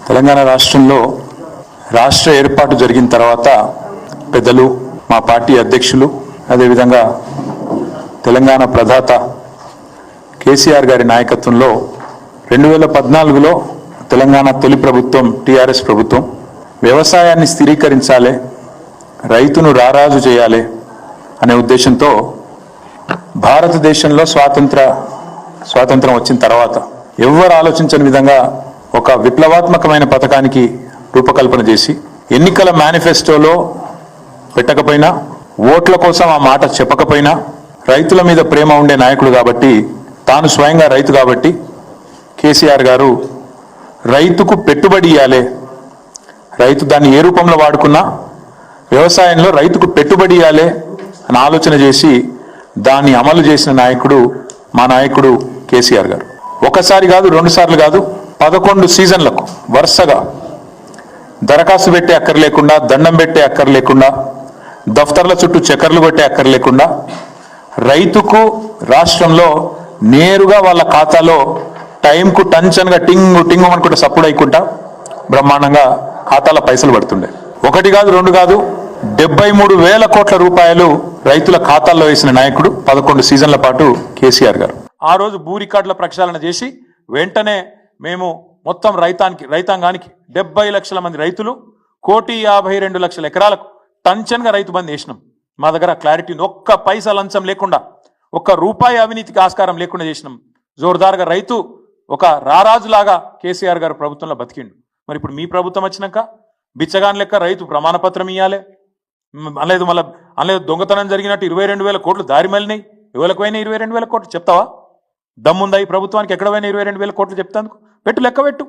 తెలంగాణ రాష్ట్రంలో రాష్ట్ర ఏర్పాటు జరిగిన తర్వాత పెద్దలు మా పార్టీ అధ్యక్షులు అదేవిధంగా తెలంగాణ ప్రదాత కేసీఆర్ గారి నాయకత్వంలో 2014లో తెలంగాణ తొలి ప్రభుత్వం టీఆర్ఎస్ ప్రభుత్వం వ్యవసాయాన్ని స్థిరీకరించాలి, రైతును రారాజు చేయాలి అనే ఉద్దేశంతో భారతదేశంలో స్వాతంత్రం వచ్చిన తర్వాత ఎవ్వరు ఆలోచించని విధంగా ఒక విప్లవాత్మకమైన పథకానికి రూపకల్పన చేసి ఎన్నికల మేనిఫెస్టోలో పెట్టకపోయినా, ఓట్ల కోసం ఆ మాట చెప్పకపోయినా రైతుల మీద ప్రేమ ఉండే నాయకుడు కాబట్టి, తాను స్వయంగా రైతు కాబట్టి కేసీఆర్ గారు రైతుకు పెట్టుబడి ఇవ్వాలి, రైతు దాన్ని ఏ రూపంలో వాడుకున్నా వ్యవసాయంలో రైతుకు పెట్టుబడి ఇవ్వాలి అని ఆలోచన చేసి దాన్ని అమలు చేసిన నాయకుడు మా నాయకుడు కేసీఆర్ గారు. ఒకసారి కాదు, 2 సార్లు కాదు, 11 సీజన్లకు వరుసగా దరఖాస్తు పెట్టే అక్కర్లేకుండా, దండం పెట్టే అక్కర్లేకుండా, దఫ్తర్ల చుట్టూ చక్కర్లు కొట్టే అక్కర్లేకుండా రైతుకు రాష్ట్రంలో నేరుగా వాళ్ళ ఖాతాలో టైంకు టంచన్గా టింగు టింగు అనుకుంటే సప్పుడు అయ్యకుండా బ్రహ్మాండంగా ఖాతాలో పైసలు పడుతుండే. 1 కాదు 2 కాదు, 73,000 కోట్ల రూపాయలు రైతుల ఖాతాల్లో వేసిన నాయకుడు 11 సీజన్ల పాటు కేసీఆర్ గారు. ఆ రోజు భూ రికార్డుల ప్రక్షాళన చేసి వెంటనే మేము మొత్తం రైతాంగానికి 70 లక్షల మంది రైతులు 1,52,00,000 ఎకరాలకు టంచన్గా రైతు బంద్ చేసినాం. మా దగ్గర క్లారిటీ, ఒక్క పైసా లంచం లేకుండా, ఒక్క రూపాయి అవినీతికి ఆస్కారం లేకుండా చేసినాం. జోర్దార్గా రైతు ఒక రారాజులాగా కేసీఆర్ గారు ప్రభుత్వంలో బతికిండు. మరి ఇప్పుడు మీ ప్రభుత్వం వచ్చినాక బిచ్చగాన్ లెక్క రైతు ప్రమాణపత్రం ఇవ్వాలి అనలేదు దొంగతనం జరిగినట్టు 22,000 కోట్లు దారి మళ్ళినాయి. ఎవరికి పోయినా 22,000 కోట్లు చెప్తావా? దమ్ముందా ఈ ప్రభుత్వానికి? ఎక్కడ పోయినా 22,000 కోట్లు చెప్తాను పెట్టు, లెక్క పెట్టు.